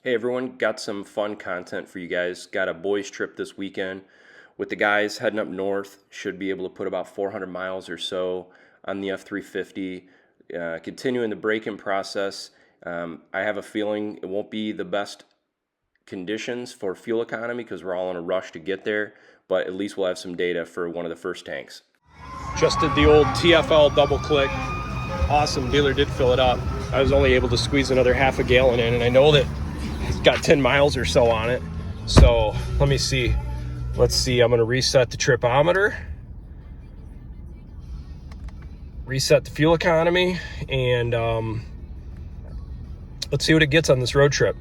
Hey everyone, got some fun content for you guys. Got a boys trip this weekend with the guys heading up north. Should be able to put about 400 miles or so on the F350. Continuing the break-in process. I have a feeling it won't be the best conditions for fuel economy because we're all in a rush to get there, but at least we'll have some data for one of the first tanks. Just did the old TFL double click. Awesome, dealer did fill it up. I was only able to squeeze another half a gallon in, and I know that it's got 10 miles or so on it. So let me see. Let's see, I'm gonna reset the tripometer, reset the fuel economy, and let's see what it gets on this road trip.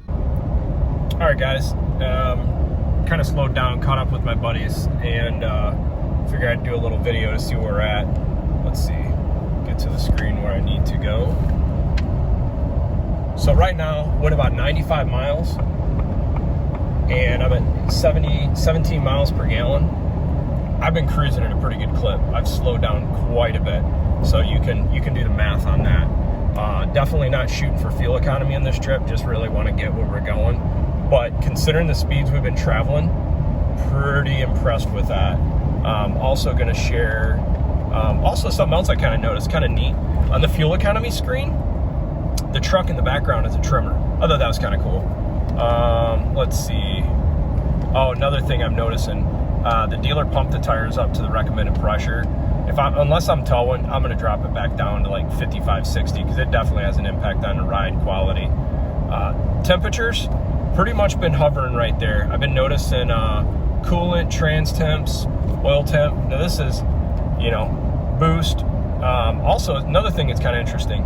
All right, guys, kind of slowed down, caught up with my buddies, and figured I'd do a little video to see where we're at. Let's see, get to the screen where I need to go. So right now, we're at about 95 miles, and I'm at 17 miles per gallon. I've been cruising at a pretty good clip. I've slowed down quite a bit, so you can do the math on that. Definitely not shooting for fuel economy on this trip, just really want to get where we're going. But considering the speeds we've been traveling, pretty impressed with that. Also going to share, also something else I kind of noticed, kind of neat, on the fuel economy screen, the truck in the background is a Tremor. I thought that was kind of cool. Let's see. Oh, another thing I'm noticing, the dealer pumped the tires up to the recommended pressure. Unless I'm towing, I'm going to drop it back down to like 55, 60, because it definitely has an impact on the ride quality. Temperatures, pretty much been hovering right there. I've been noticing coolant, trans temps, oil temp. Now this is, boost. Also, another thing that's kind of interesting,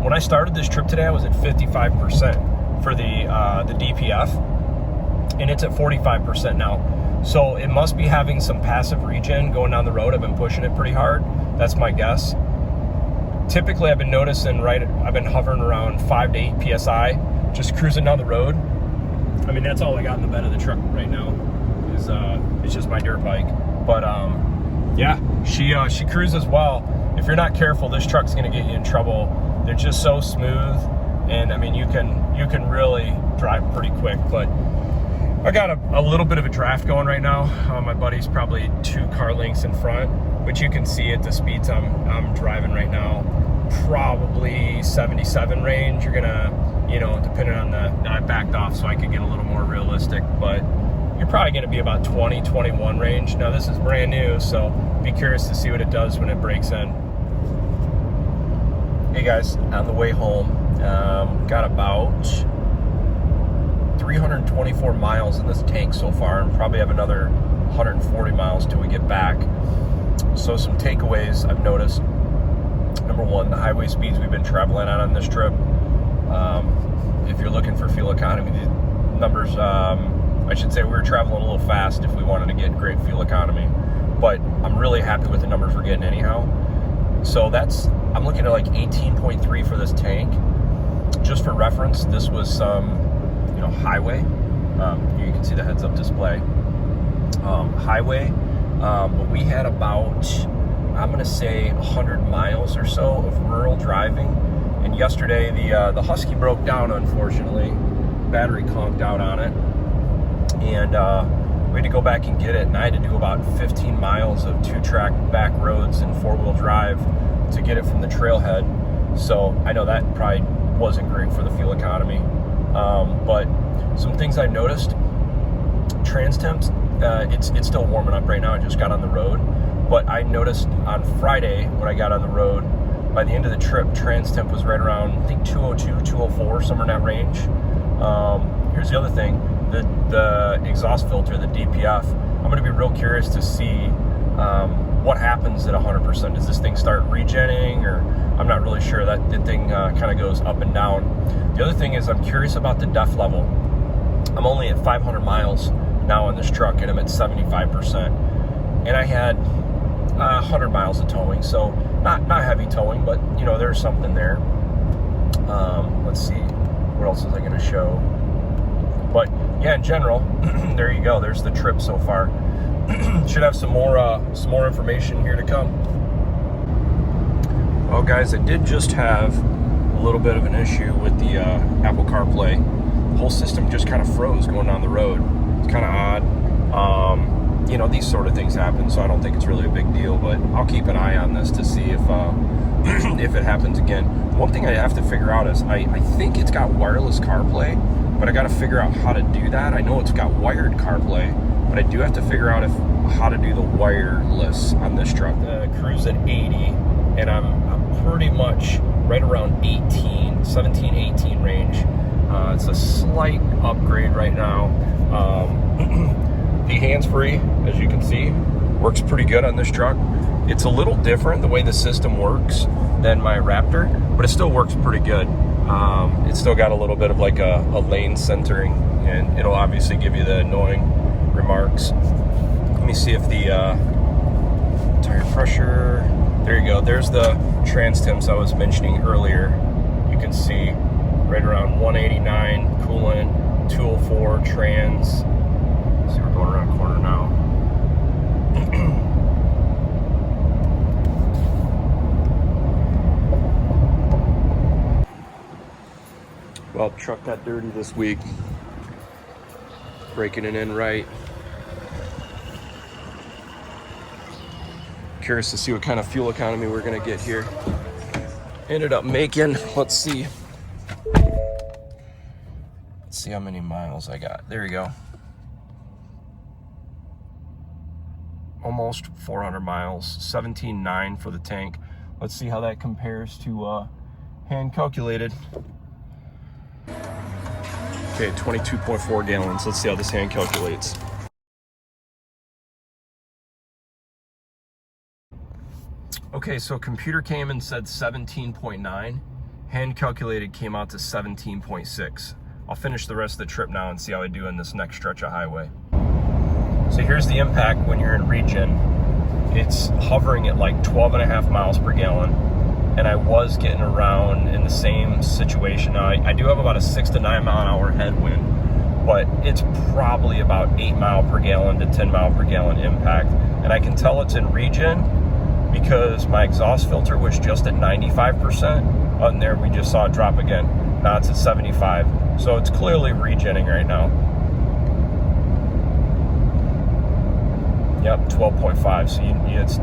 when I started this trip today, I was at 55% for the DPF, and it's at 45% now. So it must be having some passive regen going down the road. I've been pushing it pretty hard. That's my guess. Typically, I've been noticing, I've been hovering around 5 to 8 PSI, just cruising down the road. I mean, that's all I got in the bed of the truck right now, is it's just my dirt bike. But yeah, she cruises well. If you're not careful, this truck's gonna get you in trouble. They're just so smooth, and I mean, you can really drive pretty quick. But I got a little bit of a draft going right now. My buddy's probably 2 car lengths in front, but you can see at the speeds I'm driving right now, probably 77 range. You're gonna, depending on I backed off so I could get a little more realistic, but you're probably gonna be about 20, 21 range. Now this is brand new, so be curious to see what it does when it breaks in. Hey guys, on the way home, got about 324 miles in this tank so far, and probably have another 140 miles till we get back. So some takeaways I've noticed. Number one, the highway speeds we've been traveling on this trip. If you're looking for fuel economy, the numbers, I should say we were traveling a little fast if we wanted to get great fuel economy, but I'm really happy with the numbers we're getting anyhow. So I'm looking at like 18.3 for this tank. Just for reference, this was some, highway. You can see the heads-up display. Highway, but we had about, I'm gonna say 100 miles or so of rural driving. And yesterday, the Husky broke down, unfortunately. Battery conked out on it. And we had to go back and get it. And I had to do about 15 miles of 2-track back roads and 4-wheel drive to get it from the trailhead. So I know that probably wasn't great for the fuel economy. But some things I noticed, trans temps, it's still warming up right now. I just got on the road. But I noticed on Friday when I got on the road, by the end of the trip, trans temp was right around, I think 202, 204, somewhere in that range. Here's the other thing, the exhaust filter, the DPF, I'm gonna be real curious to see what happens at 100%. Does this thing start regenning, or I'm not really sure. That thing kind of goes up and down. The other thing is I'm curious about the DEF level. I'm only at 500 miles now on this truck, and I'm at 75%. And I had 100 miles of towing, so not heavy towing, but there's something there. Let's see, what else was I going to show? But yeah, in general, there you go. There's the trip so far. Should have some more information here to come. Well, guys, I did just have a little bit of an issue with the Apple CarPlay. The whole system just kind of froze going down the road. It's kind of odd. You know, these sort of things happen, so I don't think it's really a big deal, but I'll keep an eye on this to see if if it happens again. One thing I have to figure out is I think it's got wireless CarPlay, but I got to figure out how to do that. I know it's got wired CarPlay, but I do have to figure out how to do the wireless on this truck. Cruise at 80, and I'm pretty much right around 17, 18 range. It's a slight upgrade right now. The hands-free, as you can see, works pretty good on this truck. It's a little different the way the system works than my Raptor, but it still works pretty good. It's still got a little bit of like a lane centering, and it'll obviously give you the annoying remarks. Let me see if the tire pressure, there you go. There's the trans temps I was mentioning earlier. You can see right around 189 coolant, 204 trans. See, we're going around a corner now. Well, truck got dirty this week. Breaking it in right. Curious to see what kind of fuel economy we're gonna get here. Ended up making, let's see how many miles I got. There you go. Almost 400 miles, 17.9 for the tank. Let's see how that compares to hand calculated. Okay, 22.4 gallons. Let's see how this hand calculates. Okay, so computer came and said 17.9. Hand calculated came out to 17.6. I'll finish the rest of the trip now and see how I do in this next stretch of highway. So here's the impact when you're in Regen. It's hovering at like 12.5 miles per gallon. And I was getting around in the same situation. Now, I do have about a 6 to 9 mile an hour headwind, but it's probably about 8 mile per gallon to 10 mile per gallon impact. And I can tell it's in Regen because my exhaust filter was just at 95%. On there, we just saw it drop again. Now it's at 75. So it's clearly regenning right now. Yep, 12.5. So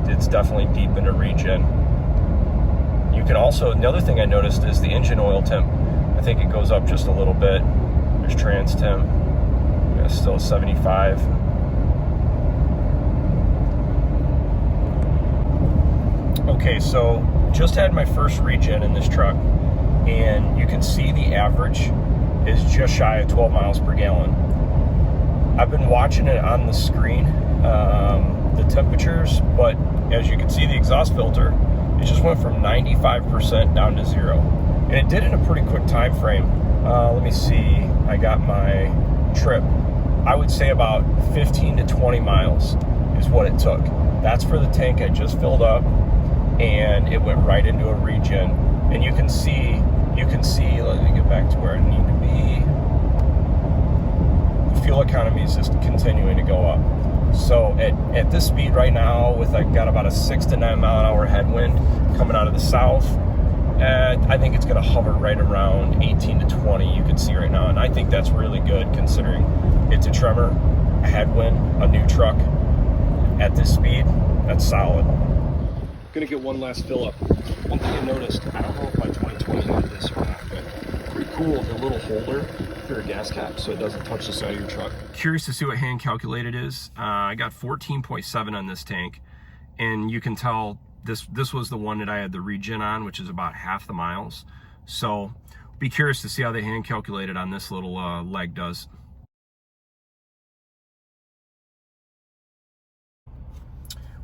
it's definitely deep into regen. You can also, the other thing I noticed is the engine oil temp. I think it goes up just a little bit. There's trans temp. Yeah, still 75. Okay, so just had my first regen in this truck, and you can see the average is just shy of 12 miles per gallon. I've been watching it on the screen, the temperatures, but as you can see, the exhaust filter, it just went from 95% down to 0. And it did in a pretty quick time frame. Let me see, I got my trip. I would say about 15 to 20 miles is what it took. That's for the tank I just filled up, and it went right into a regen. And you can see, let me get back to where I need to be. The fuel economy is just continuing to go up. So at this speed right now, with I got about a 6 to 9 mile an hour headwind coming out of the south, I think it's going to hover right around 18 to 20. You can see right now, and I think that's really good considering it's a Tremor, a headwind, a new truck. At this speed, that's solid. Gonna get one last fill up. One thing I noticed, I don't know if my 2020 had this or not, but pretty cool, the little holder for your gas cap so it doesn't touch the side of your truck. Curious to see what hand calculated is. I got 14.7 on this tank, and you can tell this was the one that I had the regen on, which is about half the miles. So be curious to see how the hand calculated on this little leg does.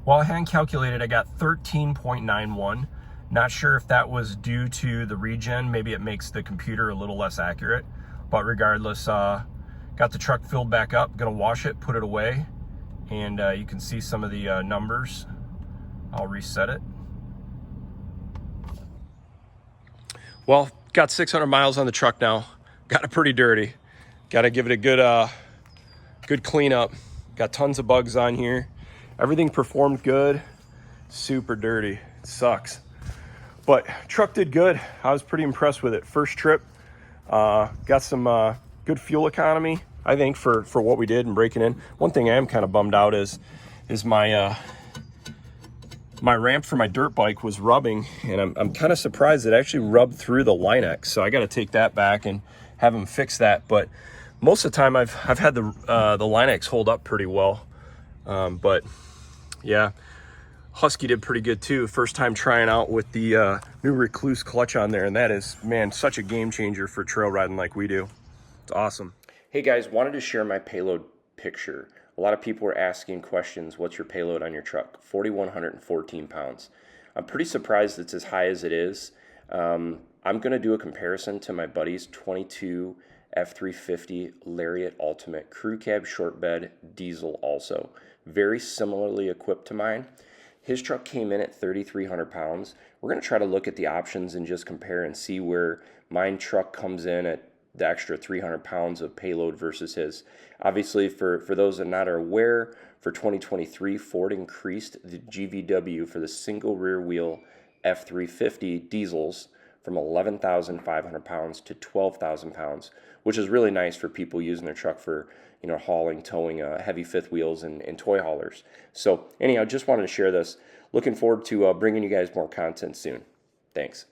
Well, hand calculated, I got 13.91. Not sure if that was due to the regen. Maybe it makes the computer a little less accurate. But regardless, got the truck filled back up. Gonna wash it, put it away, and you can see some of the numbers. I'll reset it. Well, got 600 miles on the truck now. Got it pretty dirty. Got to give it a good cleanup. Got tons of bugs on here. Everything performed good. Super dirty. It sucks. But truck did good. I was pretty impressed with it. First trip, got some good fuel economy, I think, for what we did and breaking in. One thing I am kind of bummed out is my my ramp for my dirt bike was rubbing, and I'm kind of surprised it actually rubbed through the Line-X. So I got to take that back and have them fix that. But most of the time I've had the Line-X hold up pretty well. But yeah, Husky did pretty good too. First time trying out with the new Recluse clutch on there, and that is, man, such a game changer for trail riding like we do. It's awesome. Hey guys, wanted to share my payload picture. A lot of people were asking questions, what's your payload on your truck? 4,114 pounds. I'm pretty surprised it's as high as it is. I'm going to do a comparison to my buddy's 22 F350 Lariat Ultimate Crew Cab Short Bed Diesel also. Very similarly equipped to mine. His truck came in at 3,300 pounds. We're going to try to look at the options and just compare and see where mine truck comes in at the extra 300 pounds of payload versus his. Obviously, for those that not are aware, for 2023, Ford increased the GVW for the single rear wheel F350 diesels from 11,500 pounds to 12,000 pounds, which is really nice for people using their truck for, you know, hauling, towing heavy fifth wheels and toy haulers. So anyhow, just wanted to share this. Looking forward to bringing you guys more content soon. Thanks.